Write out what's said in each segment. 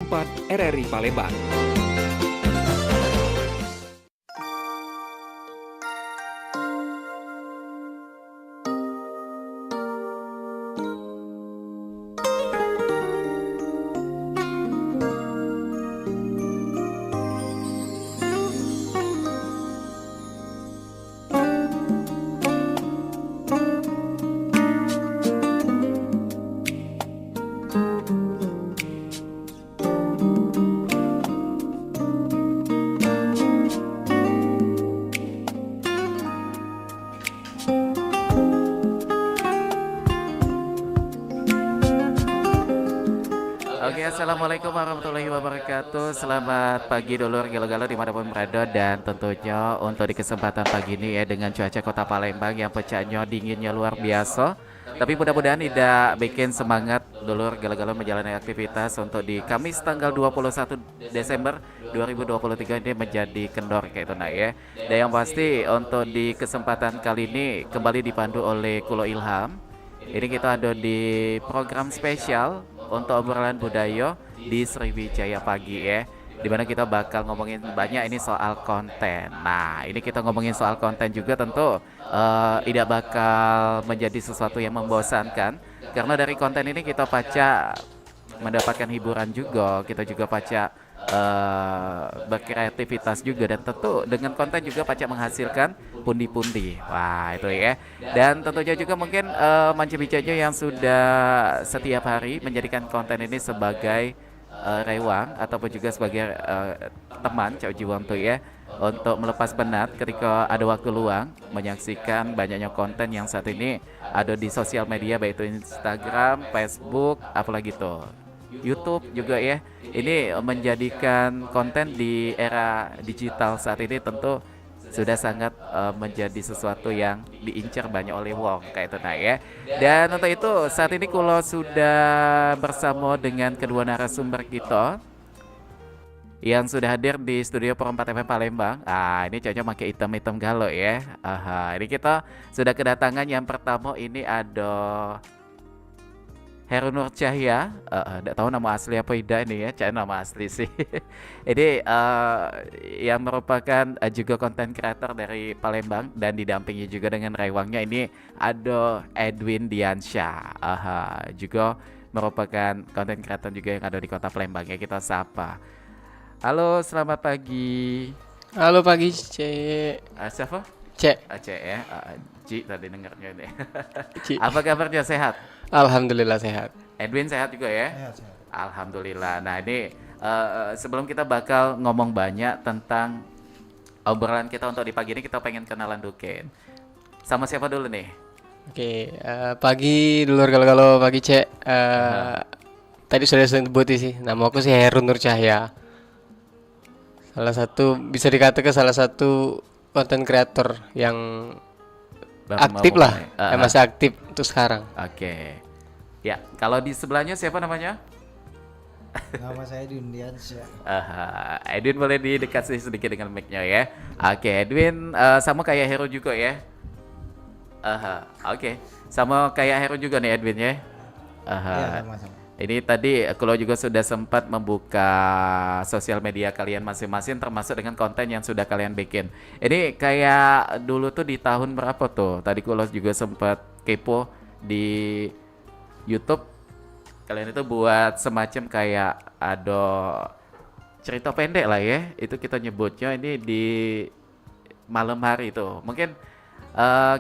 104 RRI Palembang. Oke, assalamualaikum warahmatullahi wabarakatuh. Selamat pagi dulur galau-galau dimanapun berada, dan tentunya untuk di kesempatan pagi ini ya, dengan cuaca kota Palembang yang pecahnya dinginnya luar biasa, tapi mudah-mudahan tidak bikin semangat dulur galau-galau menjalani aktivitas untuk di Kamis tanggal 21 Desember 2023 ini menjadi kendor kayak itu nah ya. Dan yang pasti untuk di kesempatan kali ini kembali dipandu oleh Kulo Ilham. Ini kita ada di program spesial untuk obrolan budaya di Sriwijaya Pagi ya, dimana kita bakal ngomongin banyak ini soal konten. Nah, ini kita ngomongin soal konten juga tentu tidak bakal menjadi sesuatu yang membosankan, karena dari konten ini kita baca mendapatkan hiburan juga, kita juga baca berkreativitas juga, dan tentu dengan konten juga pacak menghasilkan pundi-pundi. Wah itu ya. Dan tentunya juga mungkin Manci-Bicanya yang sudah setiap hari menjadikan konten ini sebagai rewang ataupun juga sebagai teman Cak Jiwang tuh ya, untuk melepas penat ketika ada waktu luang menyaksikan banyaknya konten yang saat ini ada di sosial media, baik itu Instagram, Facebook, apalagi tuh YouTube juga ya. Ini menjadikan konten di era digital saat ini tentu sudah sangat menjadi sesuatu yang diincar banyak oleh wong kayak itu nah ya. Dan untuk itu saat ini Kulo sudah bersama dengan kedua narasumber kita yang sudah hadir di studio Pro 4 FM Palembang. Ini cocok pakai hitam-hitam galau ya. Ini kita sudah kedatangan yang pertama, ini ada Heru Nur Cahya, tidak tahu nama asli apa tidak ini ya, cari nama asli sih. Ini yang merupakan juga konten kreator dari Palembang dan didampingi juga dengan rewangnya. Ini ada Edwin Diansyah, juga merupakan konten kreator juga yang ada di kota Palembang ya. Kita sapa. Halo, selamat pagi. Halo pagi, C. Siapa? C. C ya. Ci tadi dengarnya deh. C. Apa kabarnya, sehat? Alhamdulillah sehat. Edwin sehat juga ya? Sehat. Alhamdulillah. Nah ini sebelum kita bakal ngomong banyak tentang obrolan kita untuk di pagi ini, kita pengen kenalan duken. Sama siapa dulu nih? Oke, pagi dulur galau-galau pagi C. Tadi sudah sebut sih, nama aku sih Heru Nur Cahya. Salah satu, bisa dikatakan salah satu konten kreator yang Baru aktif mau lah, mulai. masih aktif untuk sekarang. Oke. Ya, kalau di sebelahnya siapa namanya? Nama saya Edwin Diansyah. Edwin boleh didekati sedikit dengan mic-nya ya. Oke, Edwin sama kayak Heru juga ya. Oke, sama kayak Heru juga nih Edwin ya. Iya, sama-sama. Ini tadi kalau juga sudah sempat membuka sosial media kalian masing-masing, termasuk dengan konten yang sudah kalian bikin. Ini kayak dulu tuh di tahun berapa tuh? Tadi kalau juga sempat kepo di YouTube, kalian itu buat semacam kayak ada cerita pendek lah ya. Itu kita nyebutnya ini di malam hari itu. Mungkin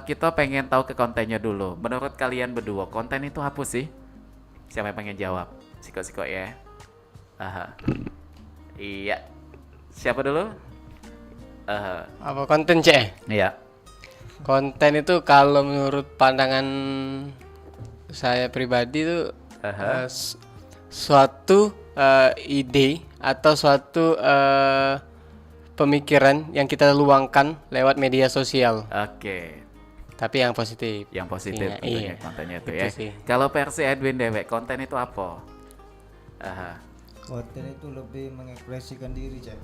kita pengen tahu ke kontennya dulu. Menurut kalian berdua, konten itu apa sih? Siapa yang pengen jawab? Siko-siko ya. Iya. Siapa dulu? Apa konten C? Iya. Konten itu kalau menurut pandangan saya pribadi itu suatu ide atau suatu pemikiran yang kita luangkan lewat media sosial. Oke. Tapi yang positif. Yang positif Iya, tentunya iya. kontennya itu Itu ya. sih. Kalau versi Edwin Dewek, konten itu apa? Konten itu lebih mengekspresikan diri, Cek.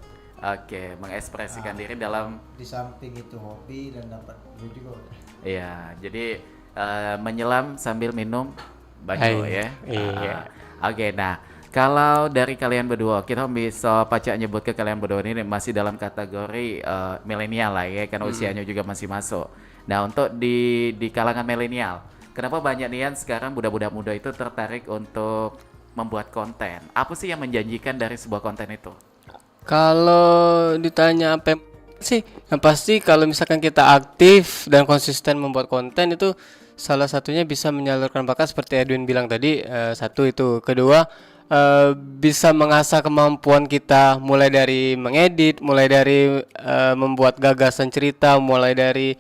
Oke, mengekspresikan diri dalam, Di samping itu hobi dan dapat duit juga. iya, jadi menyelam sambil minum banyu Hai, ya. iya. Oke, nah Kalau dari kalian berdua, kita bisa pacak nyebut ke kalian berdua ini masih dalam kategori milenial lah ya, karena usianya juga masih masuk. Nah, untuk di kalangan milenial, kenapa banyak nih sekarang budak-budak muda itu tertarik untuk membuat konten? Apa sih yang menjanjikan dari sebuah konten itu? Kalau ditanya apa sih, yang pasti kalau misalkan kita aktif dan konsisten membuat konten itu salah satunya bisa menyalurkan bakat seperti Edwin bilang tadi, satu itu. Kedua, bisa mengasah kemampuan kita mulai dari mengedit, mulai dari membuat gagasan cerita, mulai dari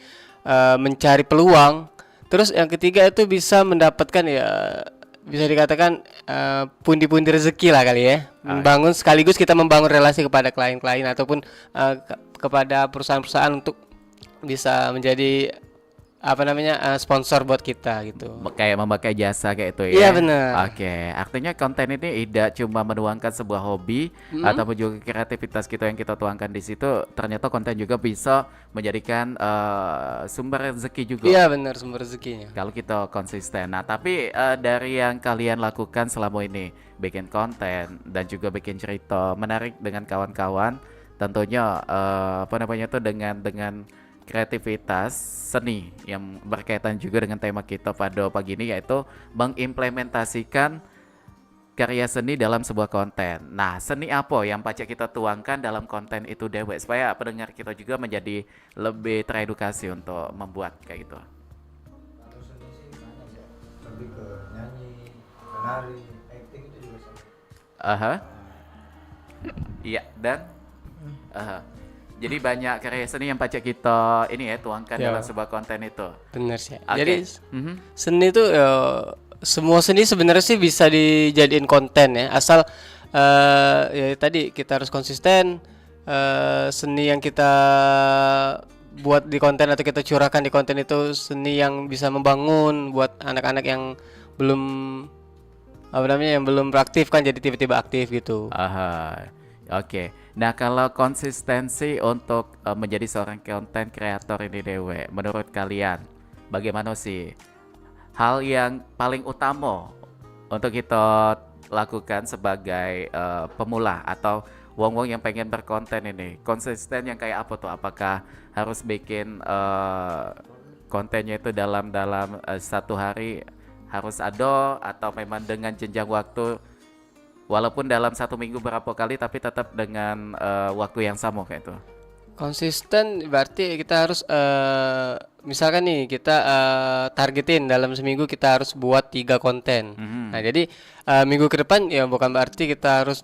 mencari peluang. Terus yang ketiga itu bisa mendapatkan ya bisa dikatakan pundi-pundi rezeki lah kali ya. Membangun sekaligus kita membangun relasi kepada klien-klien ataupun kepada perusahaan-perusahaan untuk bisa menjadi apa namanya sponsor buat kita gitu. Kayak memakai jasa kayak itu ya. Iya, benar. Oke, artinya konten ini tidak cuma menuangkan sebuah hobi ataupun juga kreativitas kita yang kita tuangkan di situ, ternyata konten juga bisa menjadikan sumber rezeki juga. Iya benar, sumber rezekinya. Kalau kita konsisten. Nah, tapi dari yang kalian lakukan selama ini, bikin konten dan juga bikin cerita menarik dengan kawan-kawan, tentunya apa namanya tuh dengan kreativitas seni yang berkaitan juga dengan tema kita pada pagi ini, yaitu mengimplementasikan karya seni dalam sebuah konten. Nah, seni apa yang pacak kita tuangkan dalam konten itu dewek supaya pendengar kita juga menjadi lebih teredukasi untuk membuat kayak gitu. Atau seni sih banyak ya, lebih ke nyanyi, menari, acting itu juga sama. Aha. Iya, dan aha. Jadi banyak karya seni yang pacak kita ini ya tuangkan Ya. dalam sebuah konten itu. Benar sih. Oke. Jadi Mhm. seni itu semua seni sebenarnya sih bisa dijadiin konten ya, asal ya tadi kita harus konsisten. Seni yang kita buat di konten atau kita curahkan di konten itu seni yang bisa membangun buat anak-anak yang belum apa namanya yang belum beraktif kan jadi tiba-tiba aktif gitu. Aha. Oke. Nah, kalau konsistensi untuk menjadi seorang konten kreator ini dewe, menurut kalian bagaimana sih hal yang paling utama untuk kita lakukan sebagai pemula atau wong-wong yang pengen berkonten ini? Konsisten yang kayak apa tuh? Apakah harus bikin kontennya itu dalam satu hari harus ada, atau memang dengan jenjang waktu walaupun dalam satu minggu berapa kali tapi tetap dengan waktu yang sama kayak itu? Konsisten berarti kita harus misalkan nih kita targetin dalam seminggu kita harus buat 3 konten. Nah jadi minggu ke depan ya bukan berarti kita harus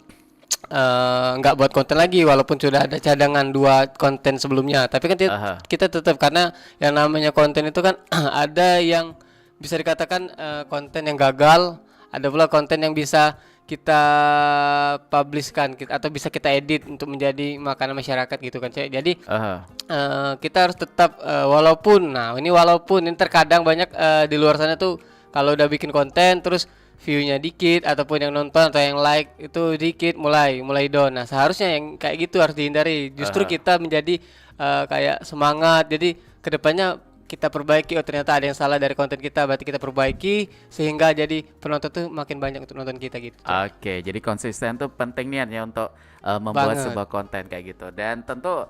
nggak buat konten lagi walaupun sudah ada cadangan 2 konten sebelumnya. Tapi kan kita tetap, karena yang namanya konten itu kan ada yang bisa dikatakan konten yang gagal, ada pula konten yang bisa kita publishkan atau bisa kita edit untuk menjadi makanan masyarakat gitu kan, Cek. Jadi kita harus tetap walaupun ini terkadang banyak di luar sana tuh kalau udah bikin konten terus view-nya dikit ataupun yang nonton atau yang like itu dikit mulai down. Nah, seharusnya yang kayak gitu harus dihindari. Justru kita menjadi kayak semangat. Jadi kedepannya kita perbaiki, oh ternyata ada yang salah dari konten kita, berarti kita perbaiki sehingga jadi penonton tuh makin banyak untuk nonton kita gitu. Oke, jadi konsisten tuh penting nih ya untuk membuat Banget. sebuah konten kayak gitu. Dan tentu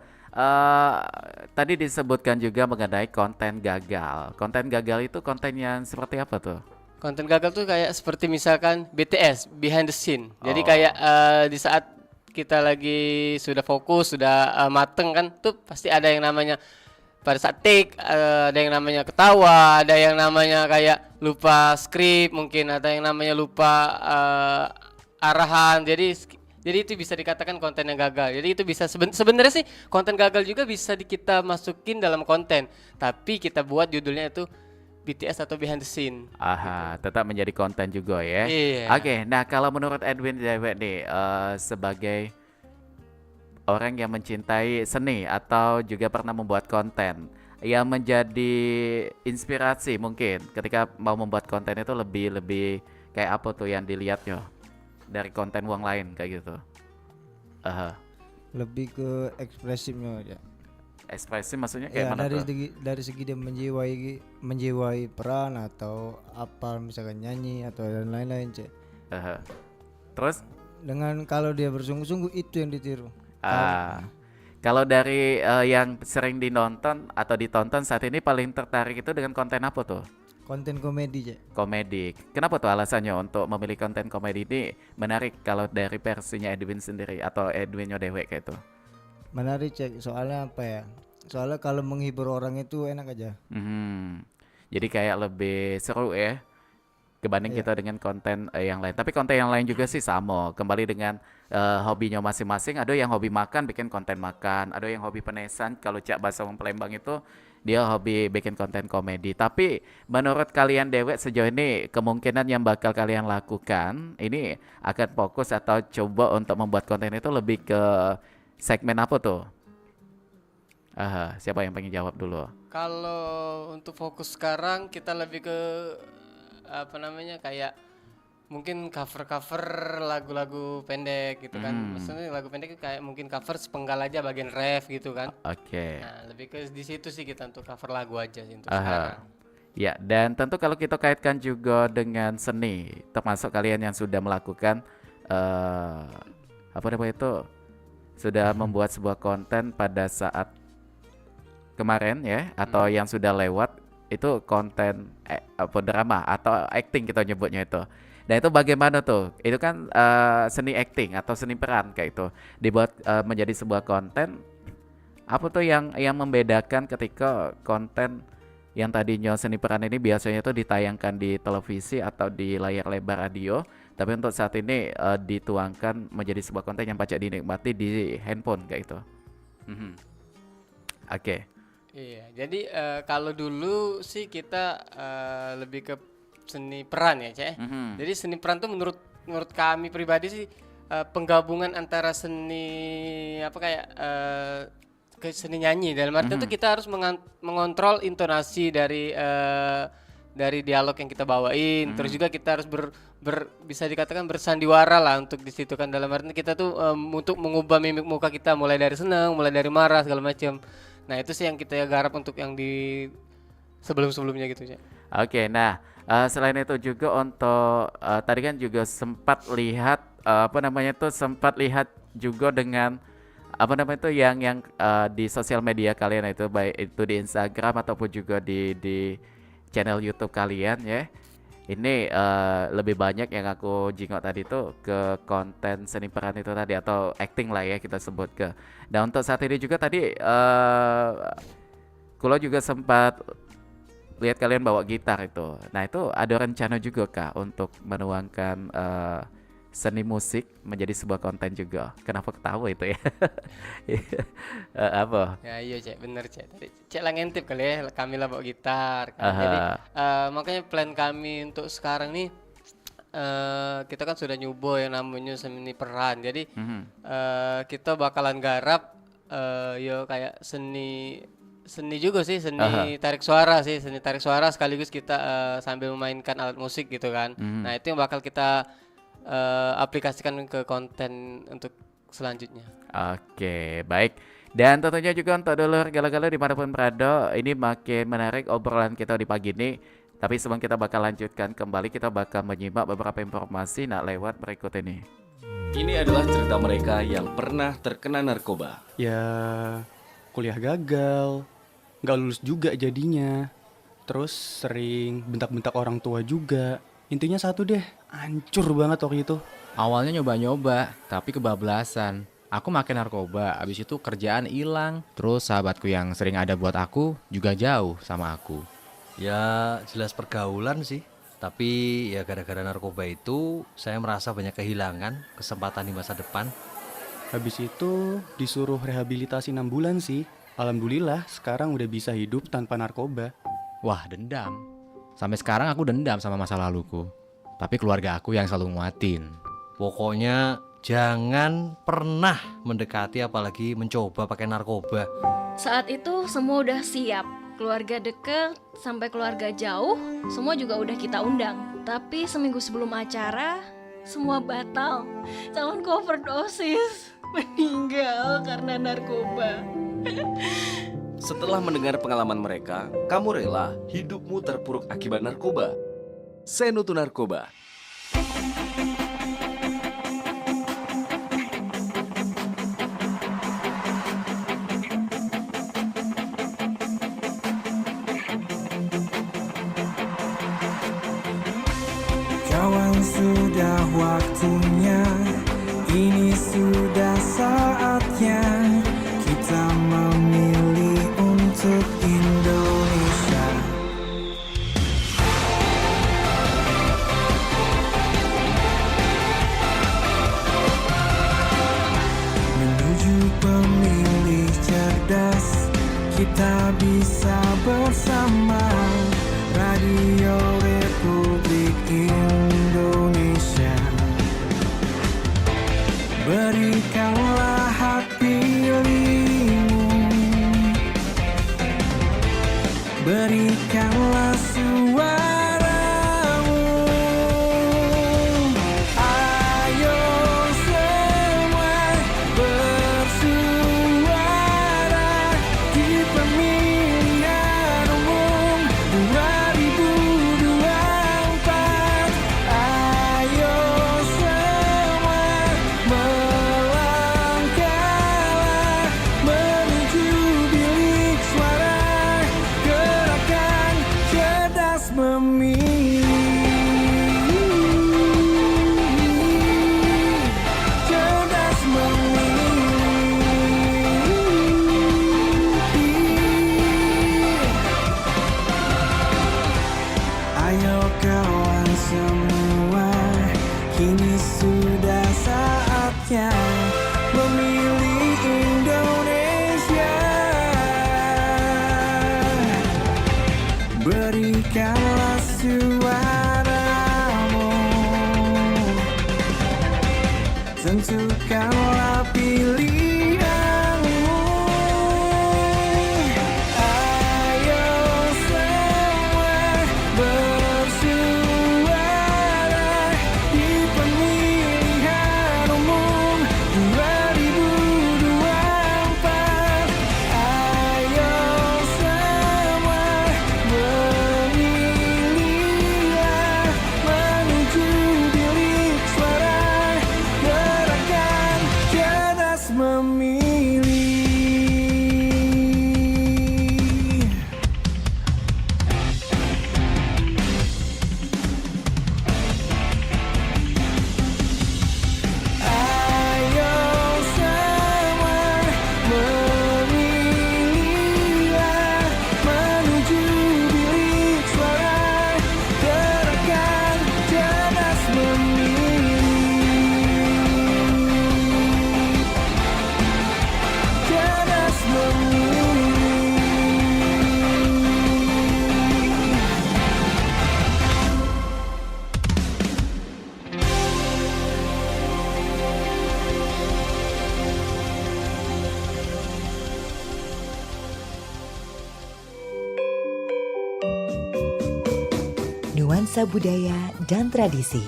tadi disebutkan juga mengenai konten gagal. Konten gagal itu konten yang seperti apa tuh? Konten gagal tuh kayak seperti misalkan BTS, behind the scene. Jadi Oh. kayak di saat kita lagi sudah fokus, sudah mateng kan, tuh pasti ada yang namanya pada saat take, ada yang namanya ketawa, ada yang namanya kayak lupa skrip, mungkin ada yang namanya lupa arahan. Jadi itu bisa dikatakan konten yang gagal. Jadi itu bisa sebenarnya sih konten gagal juga bisa kita masukin dalam konten, tapi kita buat judulnya itu BTS atau behind the scene. Aha, tetap menjadi konten juga ya. Iya. Oke, nah kalau menurut Edwin Dewek nih sebagai orang yang mencintai seni atau juga pernah membuat konten, yang menjadi inspirasi mungkin ketika mau membuat konten itu lebih kayak apa tuh yang dilihatnya dari konten uang lain kayak gitu? Aha. Lebih ke ekspresifnya aja. Ekspresi maksudnya kayak Ya mana tuh? dari segi dia menjiwai peran atau apa misalkan nyanyi atau dan lain-lain, Cek. Aha. Terus Dengan kalau dia bersungguh-sungguh itu yang ditiru. ah, kalau dari yang sering dinonton atau ditonton saat ini paling tertarik itu dengan konten apa tuh? Konten komedi, Cek. Komedi. Kenapa tuh alasannya untuk memilih konten komedi ini menarik kalau dari versinya Edwin sendiri atau Edwinnya dewek kayak itu? Menarik, Cek. Soalnya apa ya? Soalnya kalau menghibur orang itu enak aja. Mhm. Jadi kayak lebih seru ya kebanding Iya. kita dengan konten yang lain. Tapi konten yang lain juga sih sama. Kembali dengan hobinya masing-masing. Ada yang hobi makan bikin konten makan. Ada yang hobi penesan. Kalau Cak bahasa orang Palembang itu dia hobi bikin konten komedi. Tapi menurut kalian dewek sejauh ini kemungkinan yang bakal kalian lakukan ini akan fokus atau coba untuk membuat konten itu lebih ke segmen apa tuh? Aha, siapa yang pengen jawab dulu? Kalau untuk fokus sekarang kita lebih ke apa namanya kayak mungkin cover-cover lagu-lagu pendek gitu kan. Maksudnya lagu pendek itu kayak mungkin cover sepenggal aja bagian ref gitu kan. Oke. Nah, lebih ke di situ sih kita untuk cover lagu aja sih untuk Aha. sekarang. Ya, dan tentu kalau kita kaitkan juga dengan seni, termasuk kalian yang sudah melakukan apa namanya itu, sudah membuat sebuah konten pada saat kemarin ya, atau yang sudah lewat itu konten apa drama atau acting kita nyebutnya itu. Dan itu bagaimana tuh? Itu kan seni acting atau seni peran kayak itu dibuat menjadi sebuah konten. Apa tuh yang membedakan ketika konten yang tadinya seni peran ini biasanya tuh ditayangkan di televisi atau di layar lebar radio, tapi untuk saat ini dituangkan menjadi sebuah konten yang pacak dinikmati di handphone kayak itu. Mhm. Oke. Iya, jadi kalau dulu sih kita lebih ke seni peran ya, Cek. Mhm. Jadi seni peran tuh menurut kami pribadi sih penggabungan antara seni apa kayak ke seni nyanyi. Dalam artian tuh kita harus mengontrol intonasi dari dialog yang kita bawain. Terus juga kita harus bisa dikatakan bersandiwara lah untuk di situ kan. Dalam artian kita tuh untuk mengubah mimik muka kita mulai dari senang, mulai dari marah segala macam. Nah, itu sih yang kita garap untuk yang di sebelum-sebelumnya gitu ya. Oke, nah selain itu juga untuk tadi kan juga sempat lihat apa namanya itu sempat lihat juga dengan apa namanya itu yang di sosial media kalian itu baik itu di Instagram ataupun juga di channel YouTube kalian ya. Ini lebih banyak yang aku jingok tadi tuh ke konten seni peran itu tadi atau acting lah ya kita sebut ke. Dan untuk saat ini juga tadi Kulo juga sempat lihat kalian bawa gitar itu. Nah itu ada rencana juga kak untuk menuangkan seni musik menjadi sebuah konten juga. Kenapa ketawa itu ya? Apa? Ya iya Cek, bener Cek. Tadi Cek lah ngintip kali ya, kami lah bawa gitar kan. Jadi makanya plan kami untuk sekarang nih kita kan sudah nyoba yang namanya seni peran. Jadi kita bakalan garap yo kayak seni juga sih, seni tarik suara sih, seni tarik suara sekaligus kita sambil memainkan alat musik gitu kan. Nah, itu yang bakal kita aplikasikan ke konten untuk selanjutnya. Oke, baik. Dan tentunya juga untuk dulur gala-gala dimanapun berada, ini makin menarik obrolan kita di pagi ini. Tapi sebelum kita bakal lanjutkan kembali, kita bakal menyimak beberapa informasi nak lewat berikut ini. Ini adalah cerita mereka yang pernah terkena narkoba. Ya kuliah gagal, nggak lulus juga jadinya. Terus sering bentak-bentak orang tua juga. Intinya satu deh, hancur banget waktu itu. Awalnya nyoba-nyoba, tapi kebablasan. Aku makin narkoba, abis itu kerjaan hilang. Terus sahabatku yang sering ada buat aku juga jauh sama aku. Ya jelas pergaulan sih. Tapi ya gara-gara narkoba itu saya merasa banyak kehilangan kesempatan di masa depan. Habis itu disuruh rehabilitasi 6 bulan sih. Alhamdulillah sekarang udah bisa hidup tanpa narkoba. Wah, dendam. Sampai sekarang aku dendam sama masa laluku. Tapi keluarga aku yang selalu nguatin. Pokoknya jangan pernah mendekati apalagi mencoba pakai narkoba. Saat itu semua udah siap. Keluarga deket sampai keluarga jauh, semua juga udah kita undang. Tapi seminggu sebelum acara, semua batal. Calonku overdosis, meninggal karena narkoba. Setelah mendengar pengalaman mereka, kamu rela hidupmu terpuruk akibat narkoba? Senutu Narkoba. sudah waktunya, ini sudah saatnya kita memilih untuk Indonesia. Menuju pemilih cerdas, kita bisa bersama. Radio Republik Indonesia, berikanlah hak pilihmu, berikanlah suaramu. Ayo semua bersuara di pemilihan umum 2024. Ayo semua melangkahlah menuju bilik suara. Gerakan cerdas memilih, cerdas memilih. Ayo kawan semua, kini sudah saatnya memilih Indonesia. Berikanlah suaramu, tentukanlah pilihanmu. Ayo semua bersuara di pemilihan umum 2024. Ayo semua memilihlah menuju bilik suara. Gerakan cerdas memilih. Ayo semua memilihlah menuju bilik suara. Gerakan cerdas memilih, cerdas memilih. Nuansa budaya dan tradisi.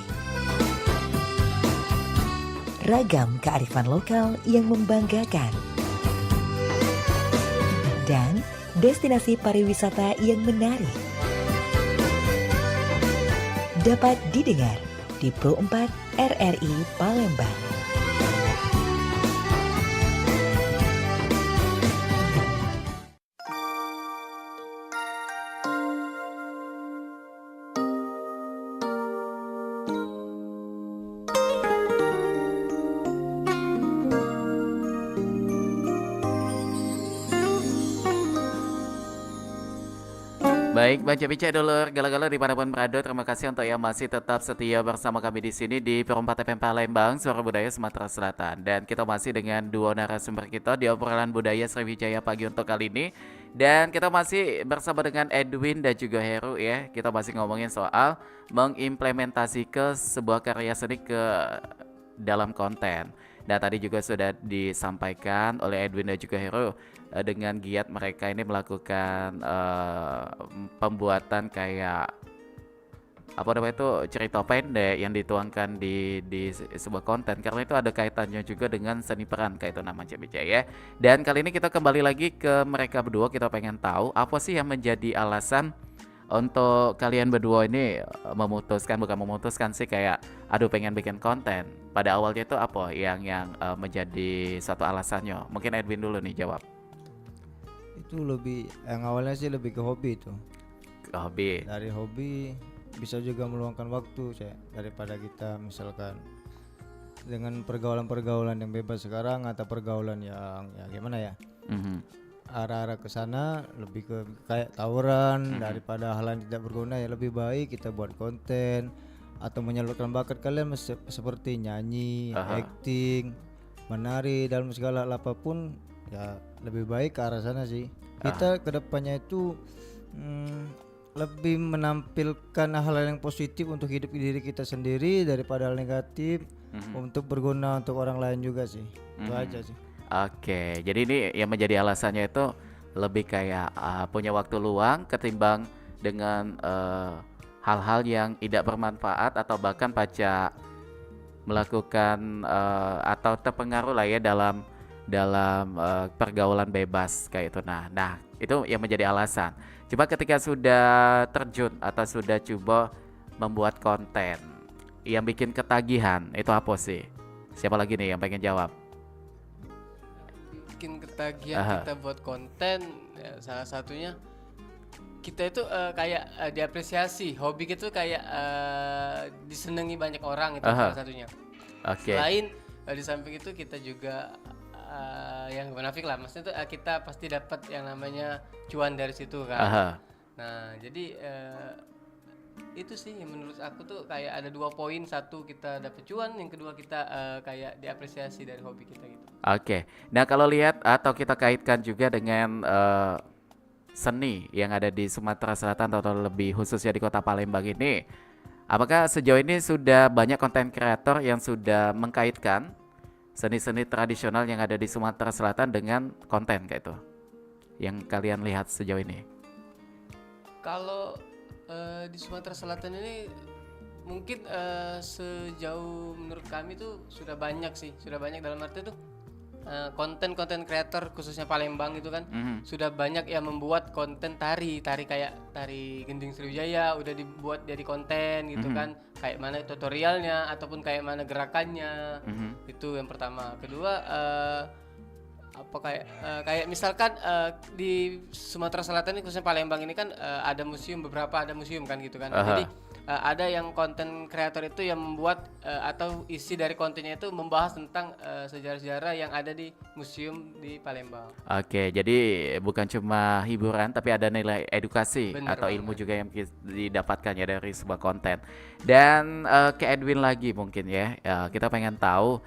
Ragam kearifan lokal yang membanggakan. Dan destinasi pariwisata yang menarik. Dapat didengar di Pro 4 RRI Palembang. Baik, Baca Bica dulur galau-galau dimanapun berada, terima kasih untuk yang masih tetap setia bersama kami di sini di Perempat FM Palembang, Suara Budaya Sumatera Selatan. Dan kita masih dengan dua narasumber kita di obrolan budaya Sriwijaya pagi untuk kali ini. Dan kita masih bersama dengan Edwin dan juga Heru ya. Kita masih ngomongin soal mengimplementasi ke sebuah karya seni ke dalam konten. Dan tadi juga sudah disampaikan oleh Edwin dan juga Heru dengan giat mereka ini melakukan pembuatan kayak apa namanya itu cerita pendek yang dituangkan di sebuah konten, karena itu ada kaitannya juga dengan seni peran kayak itu nama Cek ya. Dan kali ini kita kembali lagi ke mereka berdua, kita pengen tahu apa sih yang menjadi alasan untuk kalian berdua ini bukan memutuskan sih, kayak aduh pengen bikin konten. Pada awalnya itu apa yang menjadi satu alasannya? Mungkin Edwin dulu nih jawab. Itu lebih yang awalnya sih lebih ke hobi itu. Hobi. Dari hobi bisa juga meluangkan waktu Cek, daripada kita misalkan dengan pergaulan-pergaulan yang bebas sekarang atau pergaulan yang ya gimana ya, arah-arah ke sana lebih ke kayak tawuran daripada hal yang tidak berguna. Ya lebih baik kita buat konten atau menyalurkan bakat kalian seperti nyanyi, acting, menari dalam segala hal apapun, ya lebih baik ke arah sana sih. Kita kedepannya itu lebih menampilkan hal-hal yang positif untuk hidup diri kita sendiri daripada hal negatif, untuk berguna untuk orang lain juga sih. Itu aja sih. Oke, jadi ini yang menjadi alasannya itu lebih kayak punya waktu luang ketimbang dengan hal-hal yang tidak bermanfaat atau bahkan Paca melakukan atau terpengaruh lah ya dalam pergaulan bebas kayak itu. Nah itu yang menjadi alasan. Coba ketika sudah terjun atau sudah coba membuat konten yang bikin ketagihan itu apa sih? Siapa lagi nih yang pengen jawab? Bikin ketagihan kita buat konten ya, salah satunya kita itu kayak diapresiasi, hobi kita tuh kayak disenangi banyak orang, itu salah satunya. Selain di samping itu kita juga yang munafik lah, maksudnya tuh kita pasti dapat yang namanya cuan dari situ kan. Nah jadi itu sih yang menurut aku tuh kayak ada 2 poin, satu kita dapat cuan, yang kedua kita kayak diapresiasi dari hobi kita gitu. Nah kalau lihat atau kita kaitkan juga dengan seni yang ada di Sumatera Selatan atau lebih khususnya di Kota Palembang ini, apakah sejauh ini sudah banyak konten kreator yang sudah mengkaitkan seni-seni tradisional yang ada di Sumatera Selatan dengan konten kayak itu yang kalian lihat sejauh ini? Kalau di Sumatera Selatan ini mungkin sejauh menurut kami tuh sudah banyak dalam arti tuh konten-konten kreator khususnya Palembang itu kan sudah banyak yang membuat konten tari kayak tari Gending Sriwijaya udah dibuat jadi konten gitu kan, kayak mana tutorialnya ataupun kayak mana gerakannya. Itu yang pertama. Kedua kayak misalkan di Sumatera Selatan ini khususnya Palembang ini kan beberapa ada museum kan gitu kan. Jadi ada yang konten kreator itu yang membuat atau isi dari kontennya itu membahas tentang sejarah-sejarah yang ada di museum di Palembang. Jadi bukan cuma hiburan tapi ada nilai edukasi atau ilmu juga yang didapatkan ya dari sebuah konten. Dan ke Edwin lagi mungkin ya, kita pengen tahu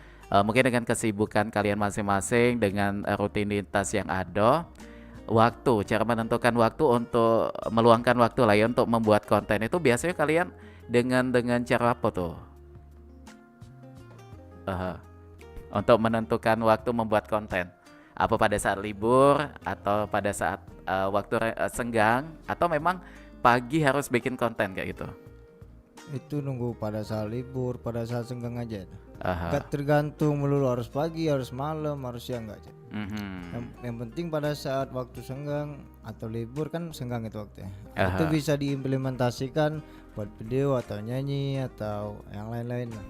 mungkin dengan kesibukan kalian masing-masing dengan rutinitas yang ada, cara menentukan waktu untuk meluangkan waktu lah ya untuk membuat konten itu biasanya kalian dengan cara apa tuh? Untuk menentukan waktu membuat konten, apa pada saat libur atau pada saat waktu senggang atau memang pagi harus bikin konten kayak gitu? Itu nunggu pada saat libur, pada saat senggang aja. Gak tergantung melulu harus pagi, harus malam, harus siang enggak aja. Yang penting pada saat waktu senggang atau libur kan senggang itu waktunya. Itu bisa diimplementasikan buat video atau nyanyi atau yang lain-lain lah.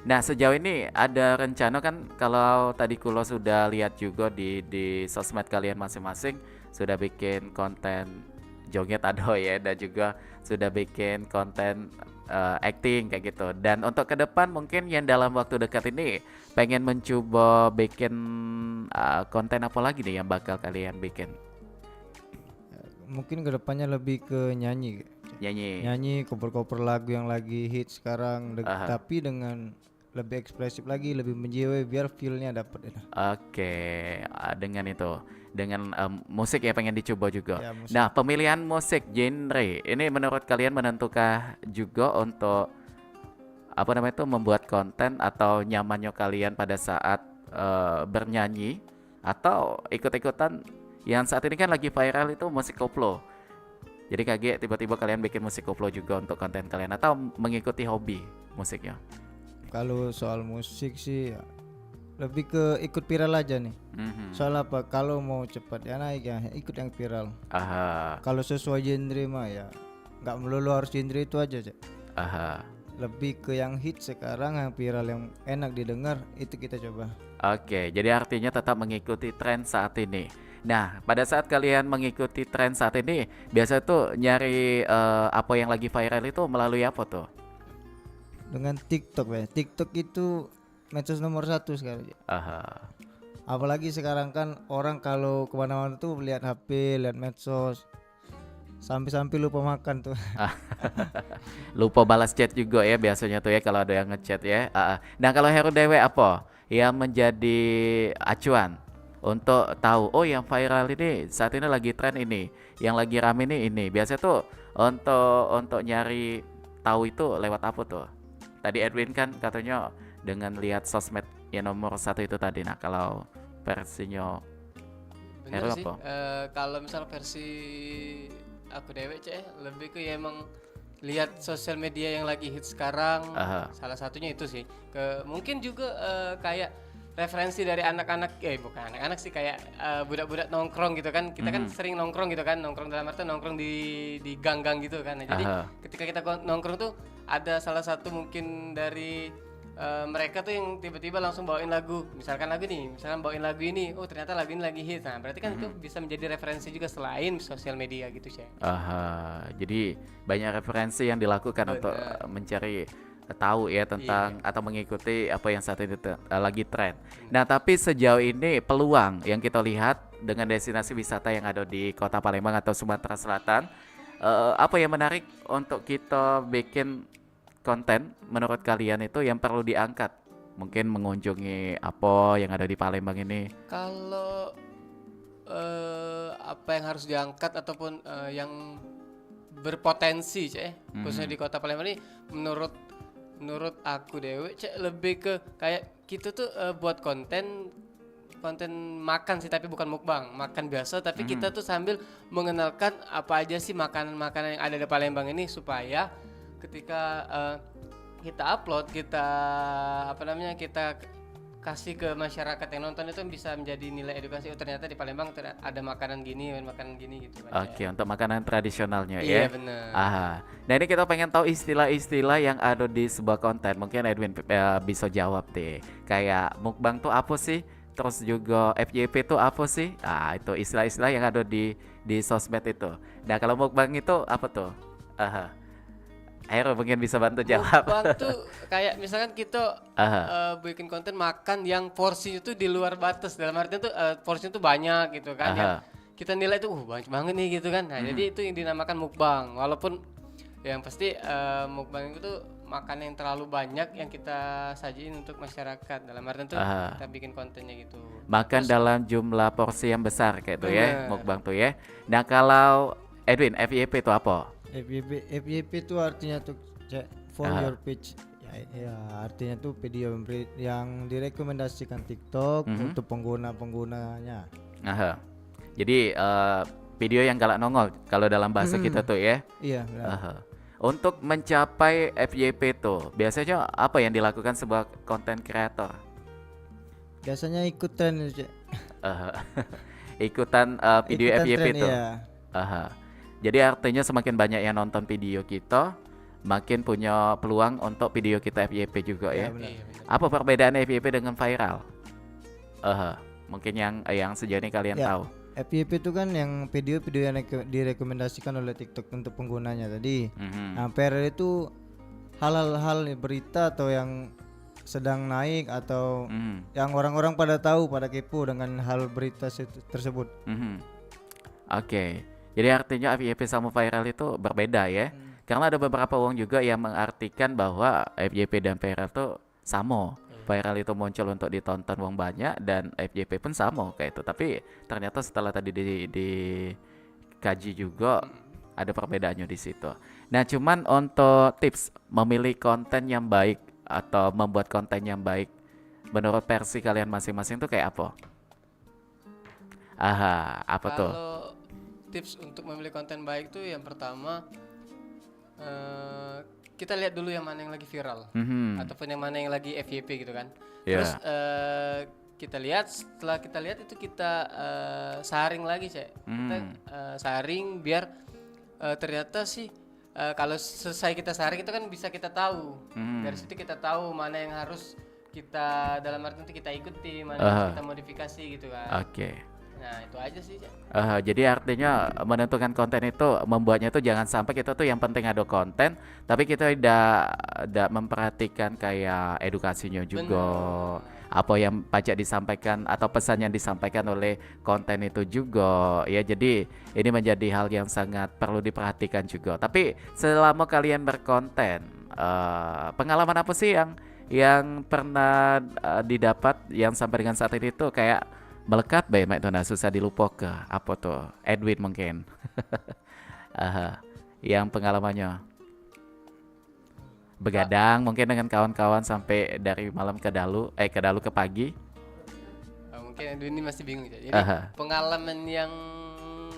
Nah sejauh ini ada rencana kan, kalau tadi Kulo sudah lihat juga di sosmed kalian masing-masing sudah bikin konten joget ado ya, dan juga sudah bikin konten acting kayak gitu. Dan untuk ke depan mungkin yang dalam waktu dekat ini pengen mencoba bikin konten apa lagi nih yang bakal kalian bikin? Mungkin kedepannya lebih ke nyanyi, cover-cover lagu yang lagi hit sekarang, tapi dengan lebih ekspresif lagi, lebih menjiwai biar feel-nya dapet. Dengan itu, dengan musik ya pengen dicoba juga. Ya, nah pemilihan musik genre ini menurut kalian menentukan juga untuk membuat konten atau nyamannya kalian pada saat bernyanyi atau ikut-ikutan yang saat ini kan lagi viral itu musik koplo. Jadi kaget tiba-tiba kalian bikin musik koplo juga untuk konten kalian atau mengikuti hobi musiknya? Kalau soal musik sih ya, lebih ke ikut viral aja nih. Soal apa? Kalau mau cepat ya naik ya ikut yang viral. Kalau sesuai genre mah ya nggak melulu harus genre itu aja. Lebih ke yang hit sekarang, yang viral, yang enak didengar, itu kita coba. Jadi artinya tetap mengikuti tren saat ini. Nah, pada saat kalian mengikuti tren saat ini, biasa tuh nyari apa yang lagi viral itu melalui apa tuh? Dengan TikTok ya. TikTok itu medsos nomor 1 sekarang. Aha. Apalagi sekarang kan orang kalau kemana-mana tuh lihat HP, lihat medsos, sampai-sampai lupa makan tuh. Lupa balas chat juga ya biasanya tuh ya kalau ada yang ngechat ya. Nah, kalau Heru Dewe apa yang menjadi acuan untuk tahu oh yang viral ini saat ini lagi tren ini, yang lagi rame ini. Biasa tuh untuk nyari tahu itu lewat apa tuh? Tadi Edwin kan katanya dengan lihat sosmed yang nomor 1 itu tadi. Nah, kalau versinya Bener Heru sih, apa? kalau misal versi aku dewek lebih ke ya emang lihat sosial media yang lagi hit sekarang. Aha. Salah satunya itu sih, mungkin juga kayak referensi dari anak-anak, bukan anak-anak sih, kayak budak-budak nongkrong gitu kan. Kita kan sering nongkrong gitu kan, nongkrong dalam arti nongkrong di gang-gang gitu kan. Nah, jadi ketika kita nongkrong tuh ada salah satu mungkin dari mereka tuh yang tiba-tiba langsung bawain lagu, misalkan bawain lagu ini, oh ternyata lagu ini lagi hit. Nah, berarti kan itu bisa menjadi referensi juga selain sosial media gitu sih. Jadi banyak referensi yang dilakukan untuk mencari tahu ya tentang atau mengikuti apa yang saat ini lagi tren. Nah, tapi sejauh ini peluang yang kita lihat dengan destinasi wisata yang ada di Kota Palembang atau Sumatera Selatan, apa yang menarik untuk kita bikin konten menurut kalian itu yang perlu diangkat? Mungkin mengunjungi apa yang ada di Palembang ini. Kalau apa yang harus diangkat ataupun yang berpotensi khususnya di Kota Palembang ini, menurut aku dewe lebih ke kayak kita tuh buat konten makan sih, tapi bukan mukbang, makan biasa, tapi kita tuh sambil mengenalkan apa aja sih makanan-makanan yang ada di Palembang ini, supaya ketika kita upload, kita kasih ke masyarakat yang nonton itu bisa menjadi nilai edukasi. Oh, ternyata di Palembang ada makanan gini gitu kan. Oke, untuk makanan tradisionalnya Iya, ya. bener. Nah, ini kita pengen tahu istilah-istilah yang ada di sebuah konten. Mungkin Edwin bisa jawab deh. Kayak mukbang tuh apa sih? Terus juga FYP tuh apa sih? Itu istilah-istilah yang ada di sosmed itu. Nah, kalau mukbang itu apa tuh? Heru mungkin bisa bantu jawab. Mukbang tuh kayak misalkan kita bikin konten makan yang porsinya tuh di luar batas, dalam artian tuh porsinya tuh banyak gitu kan. Ya, kita nilai tuh banyak banget nih gitu kan. Nah, jadi itu yang dinamakan mukbang. Walaupun yang pasti mukbang itu tuh makanan yang terlalu banyak yang kita sajiin untuk masyarakat, dalam artian tuh kita bikin kontennya gitu. Makan dalam jumlah porsi yang besar kayak itu ya, mukbang tuh ya. Nah, kalau Edwin, FYP itu apa? FYP itu artinya tuh for your page. Ya, artinya tuh video yang direkomendasikan TikTok untuk pengguna-penggunanya. Jadi video yang galak nongol kalau dalam bahasa kita tuh ya. Iya, benar. Untuk mencapai FYP tuh biasanya apa yang dilakukan sebuah konten kreator? Biasanya ikut tren itu, Ikutan video Ikutan FYP tren, tuh. iya. Jadi artinya semakin banyak yang nonton video kita, makin punya peluang untuk video kita FYP juga ya. Iya, Apa perbedaan FYP dengan viral? Mungkin yang sejauh ini kalian tahu. FYP itu kan yang video-video yang direkomendasikan oleh TikTok untuk penggunanya tadi. Nah, viral itu hal-hal berita atau yang sedang naik atau yang orang-orang pada tahu, pada kepo dengan hal berita tersebut. Oke. Jadi artinya FYP sama viral itu berbeda ya. Karena ada beberapa orang juga yang mengartikan bahwa FYP dan viral itu sama. Viral itu muncul untuk ditonton orang banyak dan FYP pun sama kayak itu. Tapi ternyata setelah tadi dikaji juga ada perbedaannya di situ. Nah, cuman untuk tips memilih konten yang baik atau membuat konten yang baik menurut versi kalian masing-masing tuh kayak apa? Apa tuh? Tips untuk memilih konten baik tuh yang pertama, kita lihat dulu yang mana yang lagi viral ataupun yang mana yang lagi FYP gitu kan. Terus kita lihat, setelah kita lihat itu kita saring lagi kita saring biar ternyata sih kalau selesai kita saring itu kan bisa kita tahu, dari situ kita tahu mana yang harus kita dalam arti itu kita ikuti, mana yang kita modifikasi gitu kan. Oke. Nah itu aja sih. Cak. Jadi artinya menentukan konten itu membuatnya itu jangan sampai kita tuh yang penting ada konten, tapi kita tidak memperhatikan kayak edukasinya juga, apa yang pajak disampaikan atau pesan yang disampaikan oleh konten itu juga. Ya jadi ini menjadi hal yang sangat perlu diperhatikan juga. Tapi selama kalian berkonten, pengalaman apa sih yang pernah didapat yang sampai dengan saat ini tuh kayak melekat baik Mak Tona susah dilupakan ke apa tuh Edwin mungkin yang pengalamannya begadang mungkin dengan kawan-kawan sampai dari malam ke dalu ke pagi. Mungkin Edwin ini masih bingung. Jadi pengalaman yang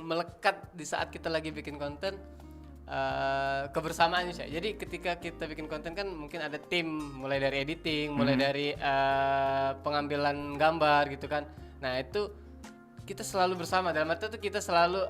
melekat di saat kita lagi bikin konten, kebersamaan sih. Jadi ketika kita bikin konten kan mungkin ada tim, mulai dari editing, mulai dari pengambilan gambar gitu kan. Nah itu kita selalu bersama, dalam arti itu kita selalu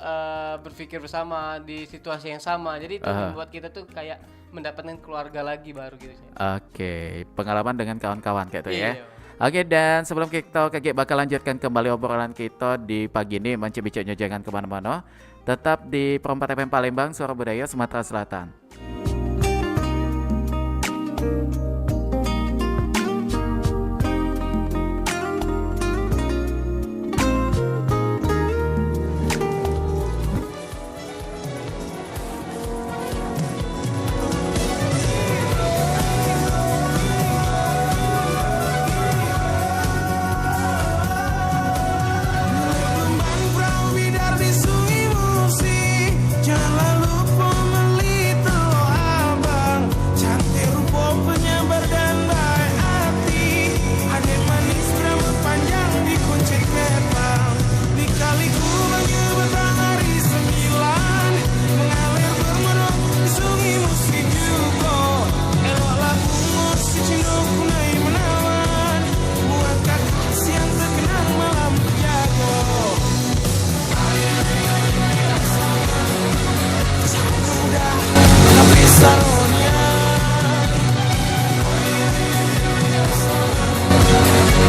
berpikir bersama di situasi yang sama. Jadi itu membuat kita tuh kayak mendapatkan keluarga lagi baru gitu sih. Oke, pengalaman dengan kawan-kawan kayak itu ya. Iya. Oke, dan sebelum kita bakal lanjutkan kembali obrolan kita di pagi ini, Mancibicanya jangan kemana-mana. Tetap di Perempat FM Palembang, Suara Budaya Sumatera Selatan. Jangan lupa melita abang, cantik rupa penyabar dan baik hati. Adik manis rambut panjang dikunci kepang, di kaliku banyak matahari sembilan, mengalir bermenung di sungai musik juga. Eloklah bunga si Cino kunai menawan, buat kakak siang terkenang malam berjago. Tapi saronya